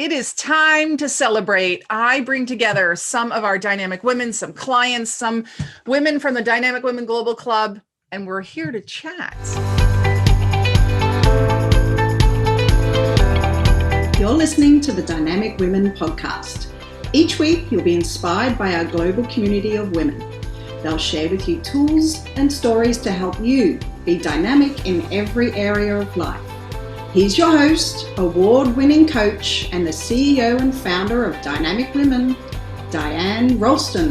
It is time to celebrate. I bring together some of our dynamic women, some clients, some women from the Dynamic Women Global Club, and we're here to chat. You're listening to the Dynamic Women podcast. Each week, you'll be inspired by our global community of women. They'll share with you tools and stories to help you be dynamic in every area of life. He's your host, award-winning coach, and the CEO and founder of Dynamic Women, Diane Rolston.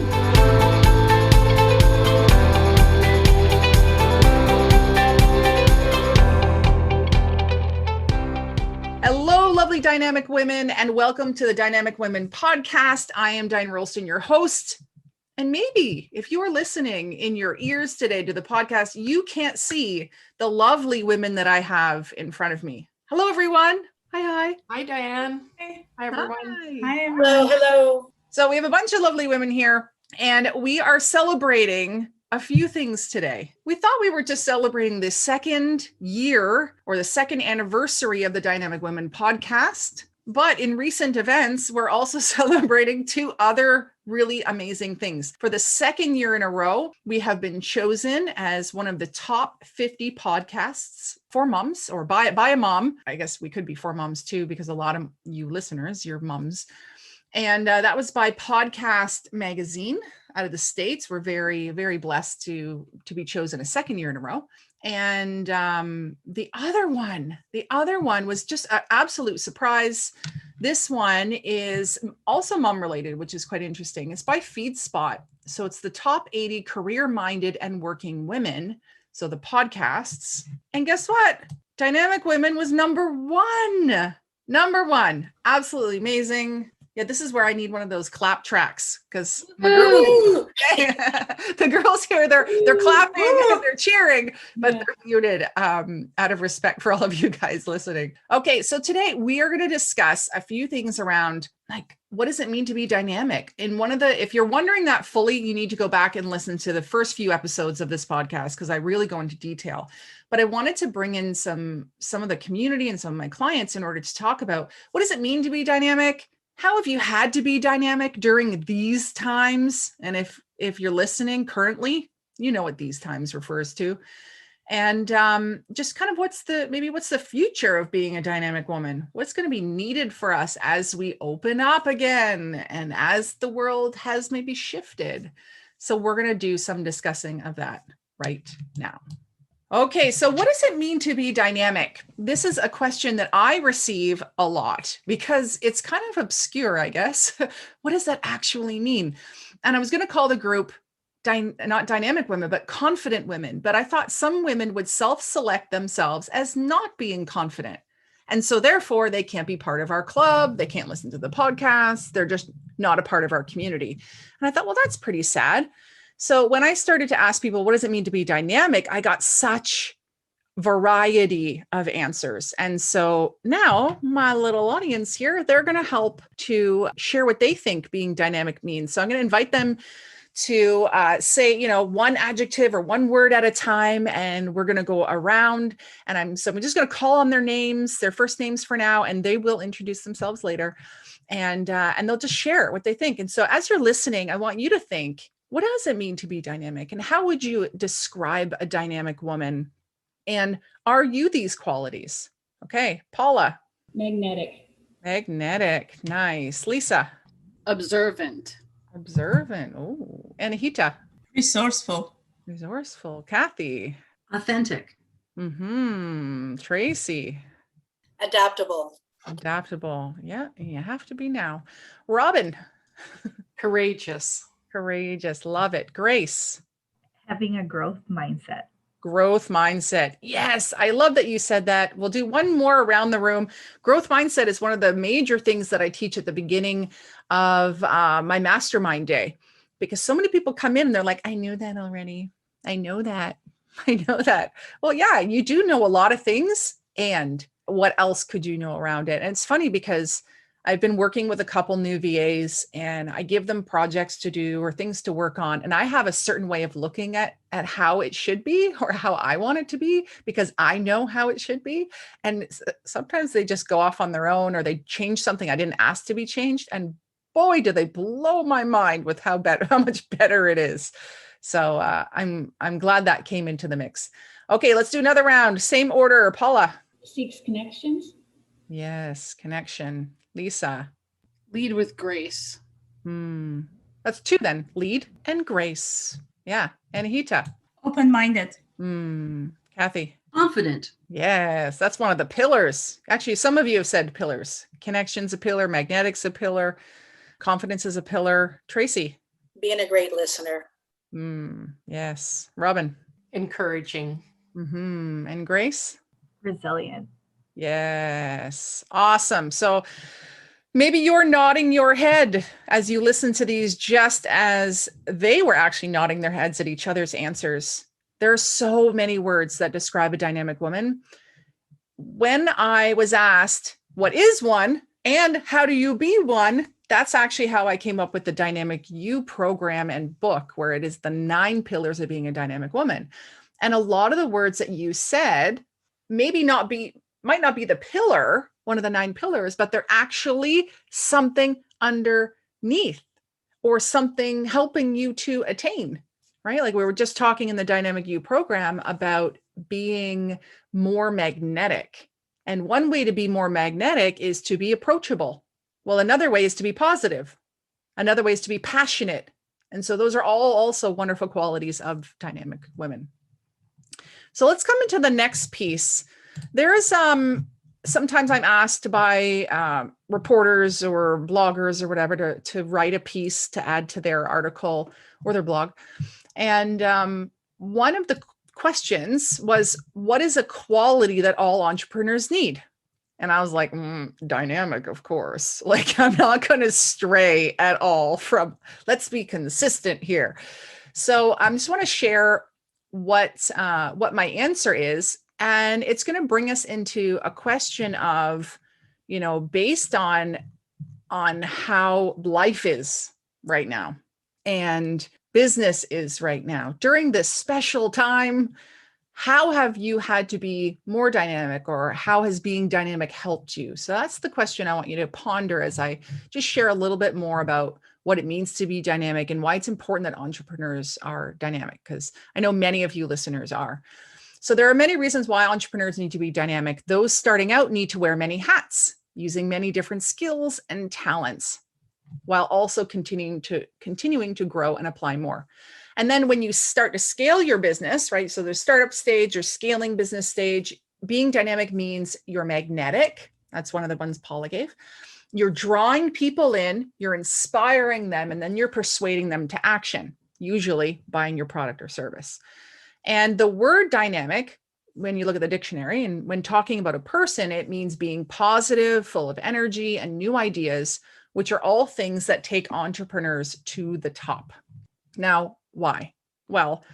Hello, lovely dynamic women, and welcome to the Dynamic Women podcast. I am Diane Rolston, your host. And maybe if you are listening in your ears today to the podcast, you can't see the lovely women that I have in front of me. Hello, everyone. Hi. Hi, Diane. Hey. Hi, everyone. Hi. Hello. So we have a bunch of lovely women here, and we are celebrating a few things today. We thought we were just celebrating the second year or the second anniversary of the Dynamic Women podcast. But in recent events, we're also celebrating two other really amazing things. For the second year in a row, we have been chosen as one of the top 50 podcasts for moms, or by a mom. I guess we could be for moms too, because a lot of you listeners, you're moms. And that was by Podcast Magazine out of the States. We're very, very blessed to be chosen a second year in a row. And the other one was just an absolute surprise. This one is also mom related, which is quite interesting. It's by FeedSpot. So it's the top 80 career-minded and working women. So the podcasts. And guess what? Dynamic Women was number one. Absolutely amazing. Yeah, this is where I need one of those clap tracks, because the girls here, they're clapping and they're cheering, but they're muted out of respect for all of you guys listening. Okay, so today we are going to discuss a few things around, like, what does it mean to be dynamic? And if you're wondering that fully, you need to go back and listen to the first few episodes of this podcast, because I really go into detail. But I wanted to bring in some of the community and some of my clients in order to talk about, what does it mean to be dynamic? How have you had to be dynamic during these times? And if you're listening currently, you know what these times refers to. And just kind of what's the future of being a dynamic woman? What's going to be needed for us as we open up again and as the world has maybe shifted? So we're going to do some discussing of that right now. Okay, so what does it mean to be dynamic? This is a question that I receive a lot because it's kind of obscure, I guess. What does that actually mean? And I was going to call the group not dynamic women, but confident women. But I thought some women would self-select themselves as not being confident. And so therefore, they can't be part of our club. They can't listen to the podcast. They're just not a part of our community. And I thought, well, that's pretty sad. So when I started to ask people, what does it mean to be dynamic? I got such variety of answers. And so now my little audience here, they're going to help to share what they think being dynamic means. So I'm going to invite them to say, one adjective or one word at a time, and we're going to go around. And I'm just going to call on their first names for now, and they will introduce themselves later, and they'll just share what they think. And so as you're listening, I want you to think, what does it mean to be dynamic? And how would you describe a dynamic woman? And are you these qualities? Okay, Paula. Magnetic. Nice. Lisa. Observant. Oh, Anahita. Resourceful. Kathy. Authentic. Tracy. Adaptable. Yeah, you have to be now. Robin. Courageous. Love it. Grace. Having a growth mindset. Yes, I love that you said that. We'll do one more around the room. Growth mindset is one of the major things that I teach at the beginning of my mastermind day, because so many people come in and they're like, I knew that already. I know that. Well, yeah, you do know a lot of things. And what else could you know around it? And it's funny because I've been working with a couple new VAs, and I give them projects to do or things to work on. And I have a certain way of looking at how it should be or how I want it to be, because I know how it should be. And sometimes they just go off on their own, or they change something I didn't ask to be changed. And boy, do they blow my mind with how much better it is. So I'm glad that came into the mix. Okay, let's do another round. Same order. Paula. Seeks connections. Yes, connection. Lisa. Lead with grace. That's two then. Lead and grace. Yeah. And Hita. Open-minded. Kathy. Confident. Yes, that's one of the pillars. Actually, some of you have said pillars. Connection's a pillar, magnetic's a pillar, confidence is a pillar. Tracy. Being a great listener. Yes. Robin. Encouraging. And Grace. Resilient. Yes. Awesome. So maybe you're nodding your head as you listen to these, just as they were actually nodding their heads at each other's answers. There are so many words that describe a dynamic woman. When I was asked, what is one and how do you be one? That's actually how I came up with the Dynamic You program and book, where it is the 9 pillars of being a dynamic woman. And a lot of the words that you said might not be the pillar, one of the 9 pillars, but they're actually something underneath or something helping you to attain, right? Like we were just talking in the Dynamic You program about being more magnetic. And one way to be more magnetic is to be approachable. Well, another way is to be positive. Another way is to be passionate. And so those are all also wonderful qualities of dynamic women. So let's come into the next piece. There's sometimes I'm asked by reporters or bloggers or whatever to write a piece to add to their article or their blog. And one of the questions was, what is a quality that all entrepreneurs need? And I was like, dynamic, of course. Like, I'm not going to stray at all from, let's be consistent here. So I just want to share what my answer is. And it's going to bring us into a question of, based on how life is right now and business is right now during this special time. How have you had to be more dynamic, or how has being dynamic helped you? So that's the question I want you to ponder as I just share a little bit more about what it means to be dynamic and why it's important that entrepreneurs are dynamic, because I know many of you listeners are. So there are many reasons why entrepreneurs need to be dynamic. Those starting out need to wear many hats, using many different skills and talents, while also continuing to grow and apply more. And then when you start to scale your business, right? So there's startup stage or scaling business stage, being dynamic means you're magnetic. That's one of the ones Paula gave. You're drawing people in, you're inspiring them, and then you're persuading them to action, usually buying your product or service. And the word dynamic, when you look at the dictionary and when talking about a person, it means being positive, full of energy and new ideas, which are all things that take entrepreneurs to the top. Now, why? Well,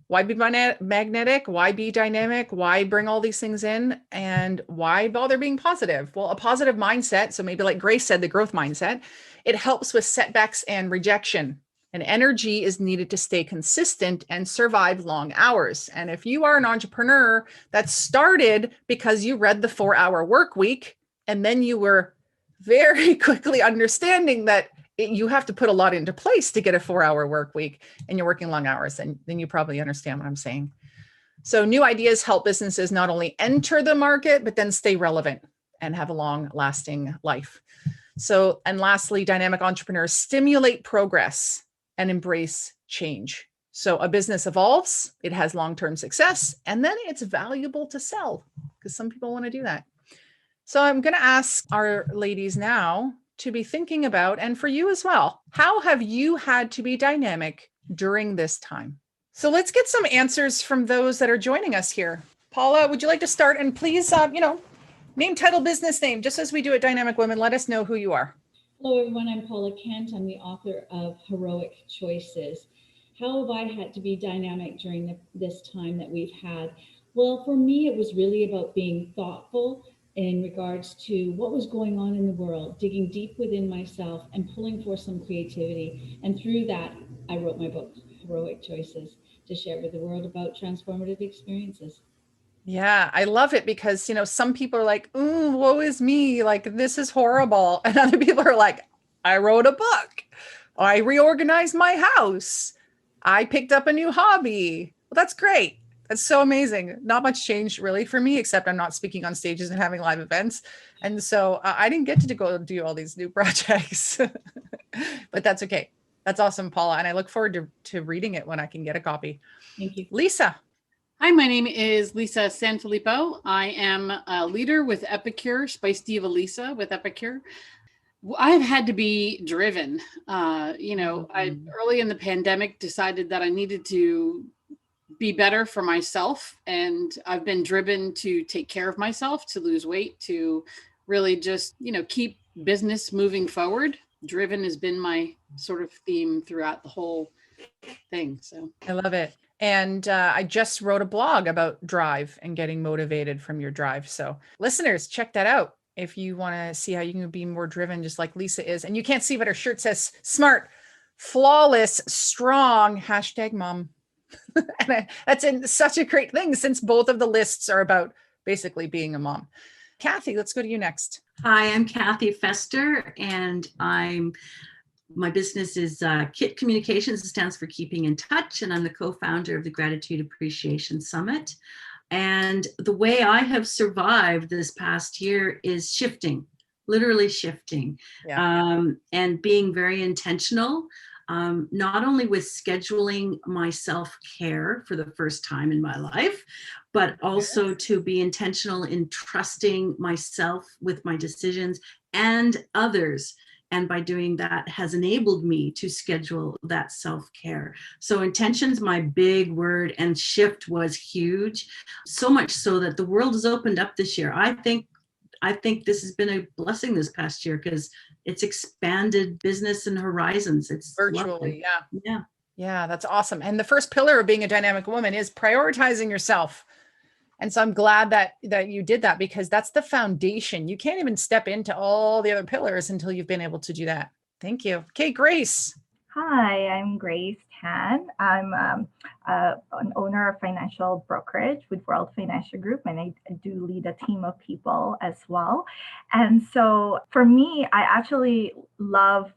why be magnetic? Why be dynamic? Why bring all these things in? And why bother being positive? Well, a positive mindset, so maybe like Grace said, the growth mindset, it helps with setbacks and rejection. And energy is needed to stay consistent and survive long hours. And if you are an entrepreneur that started because you read the 4-hour work week, and then you were very quickly understanding that you have to put a lot into place to get a 4-hour work week, and you're working long hours, and then you probably understand what I'm saying. So new ideas help businesses not only enter the market, but then stay relevant and have a long lasting life. So, and lastly, dynamic entrepreneurs stimulate progress and embrace change. So a business evolves, it has long-term success, and then it's valuable to sell, because some people want to do that. So I'm going to ask our ladies now to be thinking about, and for you as well, how have you had to be dynamic during this time? So let's get some answers from those that are joining us here. Paula, would you like to start? And please, name, title, business name, just as we do at Dynamic Women, let us know who you are. Hello, everyone. I'm Paula Kent. I'm the author of Heroic Choices. How have I had to be dynamic during this time that we've had? Well, for me, it was really about being thoughtful, in regards to what was going on in the world, digging deep within myself and pulling for some creativity. And through that, I wrote my book, Heroic Choices, to share with the world about transformative experiences. Yeah, I love it because, some people are like, ooh, woe is me. Like, this is horrible. And other people are like, I wrote a book. I reorganized my house. I picked up a new hobby. Well, that's great. That's so amazing. Not much changed really for me, except I'm not speaking on stages and having live events. And so I didn't get to go do all these new projects, but that's okay. That's awesome, Paula. And I look forward to reading it when I can get a copy. Thank you. Lisa. Hi, my name is Lisa Sanfilippo. I am a leader with Epicure, Spice Diva Lisa with Epicure. I've had to be driven. I early in the pandemic decided that I needed to be better for myself. And I've been driven to take care of myself, to lose weight, to really just, keep business moving forward. Driven has been my sort of theme throughout the whole thing. So I love it. And I just wrote a blog about drive and getting motivated from your drive. So listeners, check that out if you want to see how you can be more driven, just like Lisa is. And you can't see, but her shirt says smart, flawless, strong, #mom. And that's such a great thing since both of the lists are about basically being a mom. Kathy, let's go to you next. Hi, I'm Kathy Fester, and my business is KIT Communications. It stands for Keeping in Touch, and I'm the co-founder of the Gratitude Appreciation Summit. And the way I have survived this past year is shifting, literally shifting, and being very intentional, not only with scheduling my self-care for the first time in my life, but also to be intentional in trusting myself with my decisions and others. And by doing that has enabled me to schedule that self-care. So intention's my big word, and shift was huge. So much so that the world has opened up this year. I think this has been a blessing this past year because it's expanded business and horizons. It's virtually. Yeah. Yeah, that's awesome. And the first pillar of being a dynamic woman is prioritizing yourself. And so I'm glad that you did that, because that's the foundation. You can't even step into all the other pillars until you've been able to do that. Thank you. Okay, Grace. Hi, I'm Grace Tan. I'm an owner of financial brokerage with World Financial Group, and I do lead a team of people as well. And so for me, I actually love,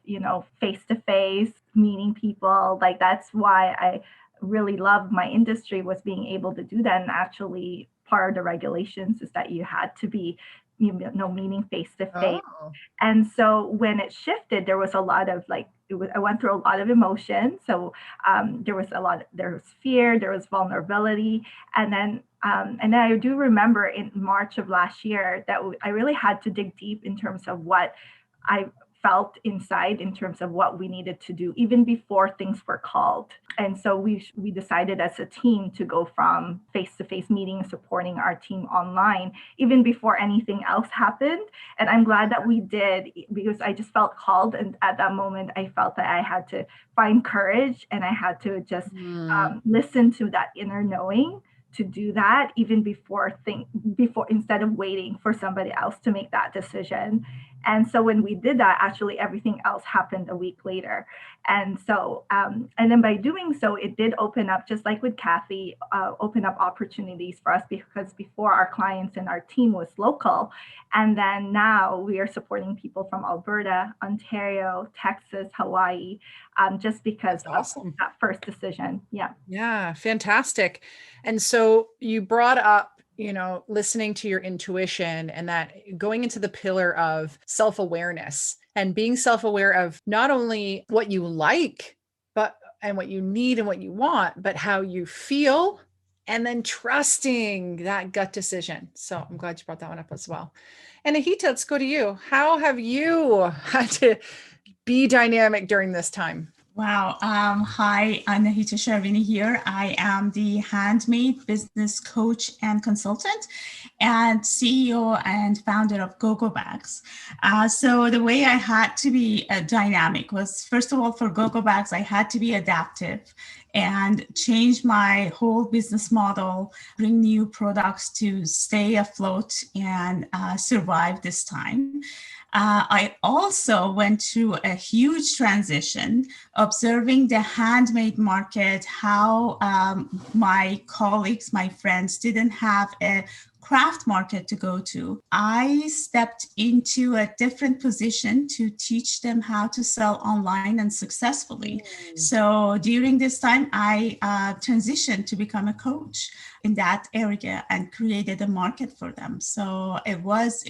face-to-face meeting people. Like, that's why I really love my industry, was being able to do that. And actually part of the regulations is that you had to be meeting face to face. And so when it shifted, there was a lot of I went through a lot of emotion. So there was fear, there was vulnerability. And then I do remember in March of last year that I really had to dig deep in terms of what I felt inside in terms of what we needed to do, even before things were called. And so we decided as a team to go from face-to-face meetings, supporting our team online, even before anything else happened. And I'm glad that we did, because I just felt called. And at that moment, I felt that I had to find courage, and I had to just listen to that inner knowing to do that, even before instead of waiting for somebody else to make that decision. And so when we did that, actually everything else happened a week later. And so, and then by doing so, it did open up, just like with Kathy, open up opportunities for us, because before our clients and our team was local. And then now we are supporting people from Alberta, Ontario, Texas, Hawaii, just because of that first decision. Yeah. Yeah, fantastic. And so you brought up, listening to your intuition, and that going into the pillar of self-awareness and being self-aware of not only what you like, and what you need and what you want, but how you feel, and then trusting that gut decision. So I'm glad you brought that one up as well. And Ahita, let's go to you. How have you had to be dynamic during this time? Wow. Hi, I'm Nahita Sharvini here. I am the Handmade business coach and consultant, and CEO and founder of GoGo Bags. So the way I had to be dynamic was, first of all, for GoGo Bags, I had to be adaptive. and change my whole business model, bring new products to stay afloat and survive this time. I also went through a huge transition, observing the handmade market, how my colleagues, my friends didn't have a craft market to go to. I stepped into a different position to teach them how to sell online and successfully. So during this time, I transitioned to become a coach in that area and created a market for them. So it was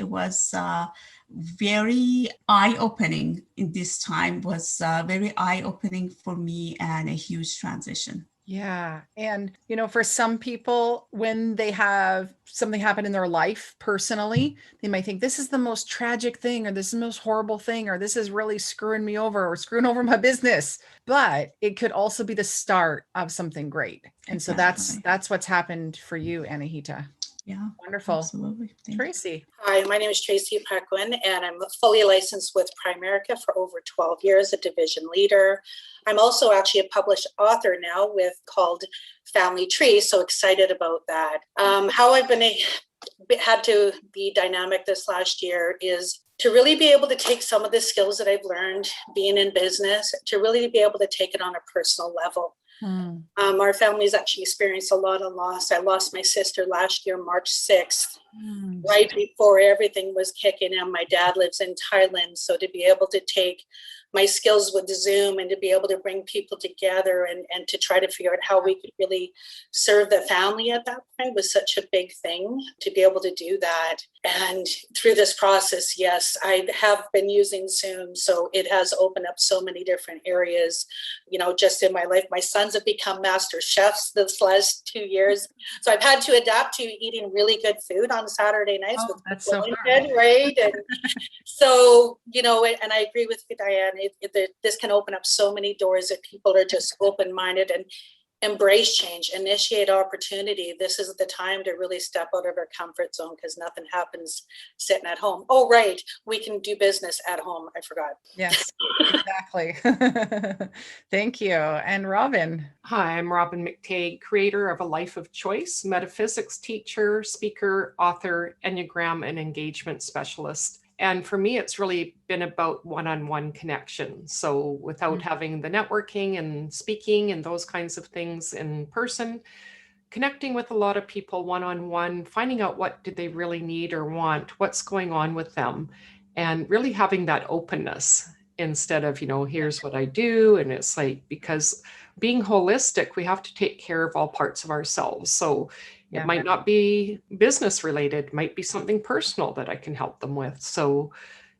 very eye-opening. In this time was very eye-opening for me and a huge transition. Yeah. And, for some people, when they have something happen in their life personally, they might think this is the most tragic thing, or this is the most horrible thing, or this is really screwing me over or screwing over my business. But it could also be the start of something great. And Exactly. so that's what's happened for you, Anahita. Yeah. Wonderful. Absolutely. Tracy. Hi, my name is Tracy Peklin, and I'm fully licensed with Primerica for over 12 years, a division leader. I'm also actually a published author now called Family Tree, so excited about that. How I've had to be dynamic this last year is to really be able to take some of the skills that I've learned being in business, to really be able to take it on a personal level. Our family's actually experienced a lot of loss. I lost my sister last year, March 6th, right before everything was kicking in. My dad lives in Thailand, so to be able to take my skills with Zoom and to be able to bring people together and to try to figure out how we could really serve the family at that point was such a big thing to be able to do that. And through this process, yes, I have been using Zoom, so it has opened up so many different areas, just in my life. My sons have become master chefs this last 2 years. So I've had to adapt to eating really good food on Saturday nights. That's so hard. Good, right? And so, and I agree with you, Diane, this can open up so many doors if people are just open-minded and embrace change, initiate opportunity. This is the time to really step out of our comfort zone, because nothing happens sitting at home. Oh, right. We can do business at home. I forgot. Yes, exactly. Thank you. And Robin. Hi, I'm Robin McTagg, creator of A Life of Choice, metaphysics teacher, speaker, author, Enneagram, and engagement specialist. And for me, it's really been about one-on-one connection. So without having the networking and speaking and those kinds of things in person, connecting with a lot of people one-on-one, finding out what did they really need or want, what's going on with them, and really having that openness instead of, here's what I do. And it's like, because being holistic, we have to take care of all parts of ourselves. So it might not be business related, might be something personal that I can help them with. So,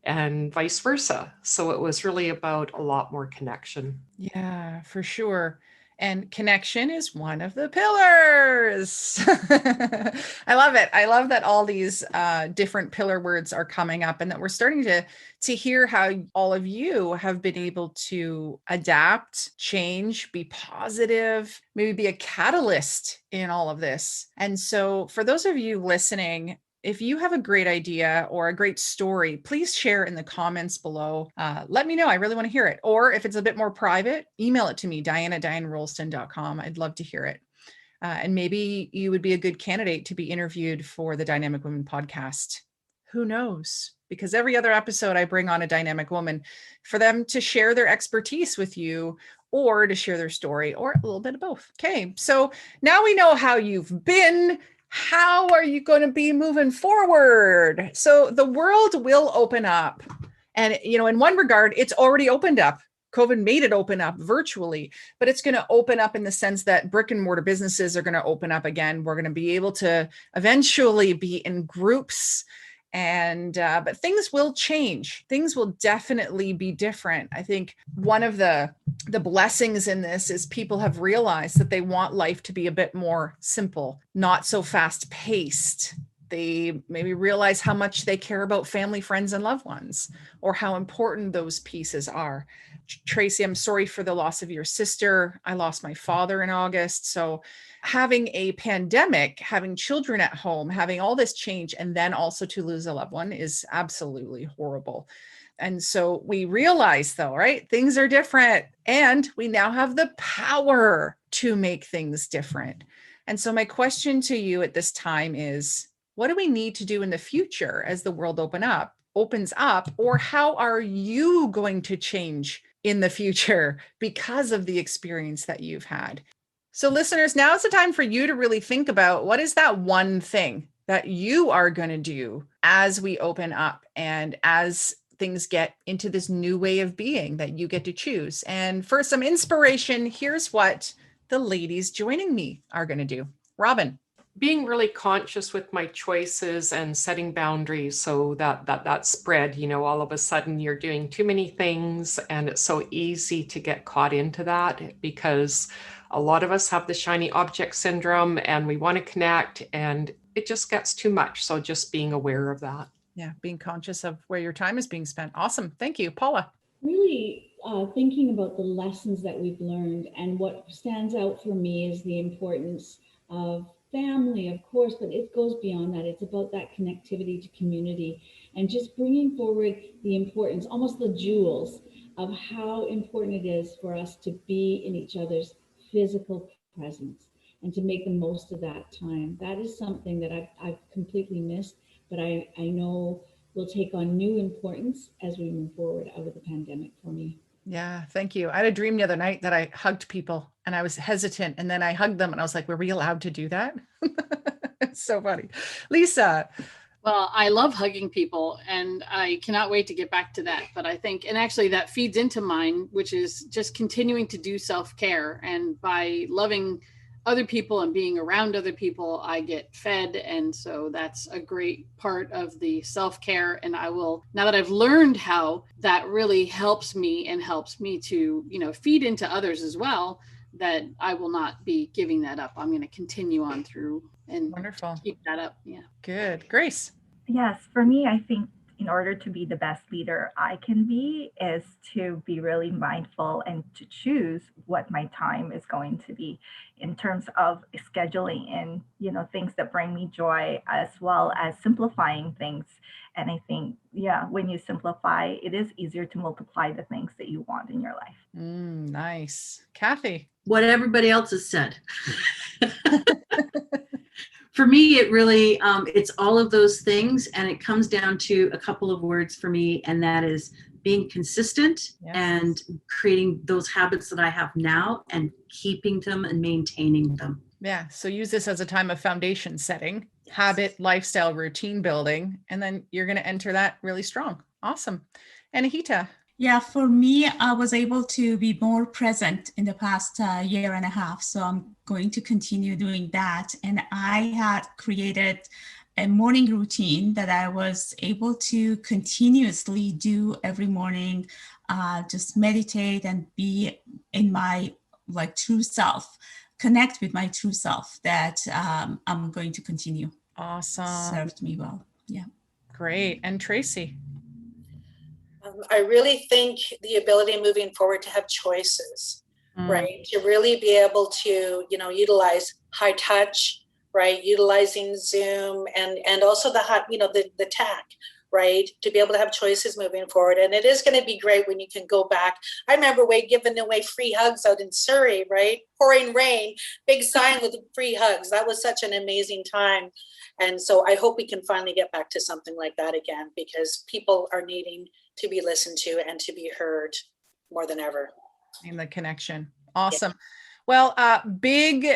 and vice versa. So it was really about a lot more connection. Yeah, for sure. And connection is one of the pillars. I love it. I love that all these different pillar words are coming up, and that we're starting to hear how all of you have been able to adapt, change, be positive, maybe be a catalyst in all of this. And so for those of you listening, if you have a great idea or a great story, please share in the comments below. Let me know. I really want to hear it. Or if it's a bit more private, email it to me, diane@dianerolston.com. I'd love to hear it. And maybe you would be a good candidate to be interviewed for the Dynamic Women podcast. Who knows? Because every other episode I bring on a dynamic woman for them to share their expertise with you, or to share their story, or a little bit of both. Okay, so now we know how you've been. How are you going to be moving forward? So the world will open up. And, in one regard, it's already opened up. COVID made it open up virtually, but it's going to open up in the sense that brick and mortar businesses are going to open up again. We're going to be able to eventually be in groups. And but things will change. Things will definitely be different. I think one of the blessings in this is people have realized that they want life to be a bit more simple, not so fast paced. They maybe realize how much they care about family, friends, and loved ones, or how important those pieces are. Tracy, I'm sorry for the loss of your sister. I lost my father in August. So having a pandemic, having children at home, having all this change, and then also to lose a loved one is absolutely horrible. And so we realize though, right? Things are different and we now have the power to make things different. And so my question to you at this time is, what do we need to do in the future as the world opens up, or how are you going to change in the future because of the experience that you've had? So listeners, now is the time for you to really think about what is that one thing that you are going to do as we open up and as things get into this new way of being that you get to choose. And for some inspiration, here's what the ladies joining me are going to do. Robin. Being really conscious with my choices and setting boundaries so that spread, you know, all of a sudden you're doing too many things and it's so easy to get caught into that because a lot of us have the shiny object syndrome and we want to connect and it just gets too much. So just being aware of that. Yeah, being conscious of where your time is being spent. Awesome. Thank you. Paula. Really thinking about the lessons that we've learned, and what stands out for me is the importance of family, of course, but it goes beyond that. It's about that connectivity to community and just bringing forward the importance, almost the jewels of how important it is for us to be in each other's physical presence and to make the most of that time. That is something that I've completely missed, but I know will take on new importance as we move forward out of the pandemic for me. Yeah, thank you. I had a dream the other night that I hugged people and I was hesitant, and then I hugged them and I was like, were we allowed to do that? It's so funny. Lisa. Well, I love hugging people and I cannot wait to get back to that. But I think, and actually that feeds into mine, which is just continuing to do self-care. And by loving other people and being around other people, I get fed. And so that's a great part of the self-care. And I will, now that I've learned how that really helps me to, you know, feed into others as well, that I will not be giving that up. I'm going to continue on through and Wonderful. Keep that up. Yeah. Good. Grace. Yes, for me, I think in order to be the best leader I can be is to be really mindful and to choose what my time is going to be in terms of scheduling in, you know, things that bring me joy, as well as simplifying things. And I think, yeah, when you simplify, it is easier to multiply the things that you want in your life. Nice. Kathy. What everybody else has said. For me, it really, it's all of those things, and it comes down to a couple of words for me, and that is being consistent and creating those habits that I have now and keeping them and maintaining them. Yeah. So use this as a time of foundation setting, habit, lifestyle, routine building, and then you're going to enter that really strong. Awesome. And Ahita. Yeah, for me, I was able to be more present in the past year and a half. So I'm going to continue doing that. And I had created a morning routine that I was able to continuously do every morning, just meditate and be in my true self, connect with my true self, that I'm going to continue. Awesome. Served me well. Yeah. Great. And Tracy. I really think the ability moving forward to have choices, right? To really be able to, you know, utilize high touch, right? Utilizing Zoom and also the tech, right? To be able to have choices moving forward. And it is going to be great when you can go back. I remember giving away free hugs out in Surrey, right? Pouring rain, big sign with free hugs. That was such an amazing time. And so I hope we can finally get back to something like that again, because people are needing to be listened to and to be heard more than ever. And the connection. Awesome. Yeah. Well, big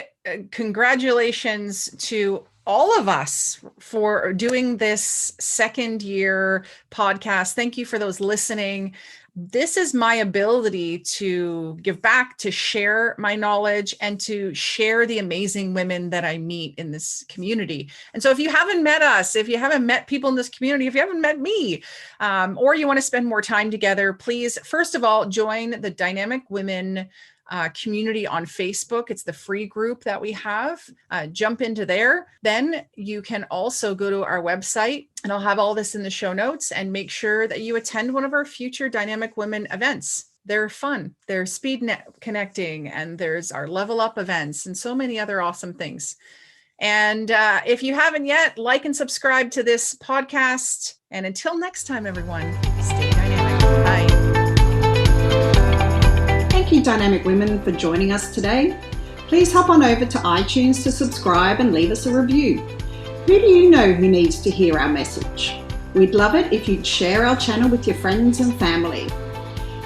congratulations to all of us for doing this second year podcast. Thank you for those listening. This is my ability to give back, to share my knowledge, and to share the amazing women that I meet in this community. And so if you haven't met us, if you haven't met people in this community, if you haven't met me, or you want to spend more time together, please, first of all, join the Dynamic Women community on Facebook. It's the free group that we have. Jump into there. Then you can also go to our website, and I'll have all this in the show notes, and make sure that you attend one of our future Dynamic Women events. They're fun. They're speed connecting, and there's our level up events and so many other awesome things. And if you haven't yet, like and subscribe to this podcast. And until next time, everyone, stay dynamic. Bye. Thank you, Dynamic Women, for joining us today. Please hop on over to iTunes to subscribe and leave us a review. Who do you know who needs to hear our message? We'd love it if you'd share our channel with your friends and family.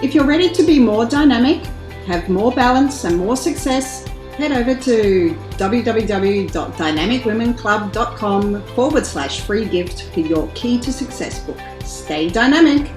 If you're ready to be more dynamic, have more balance and more success, head over to www.dynamicwomenclub.com/free gift for your Key to Success book. Stay dynamic.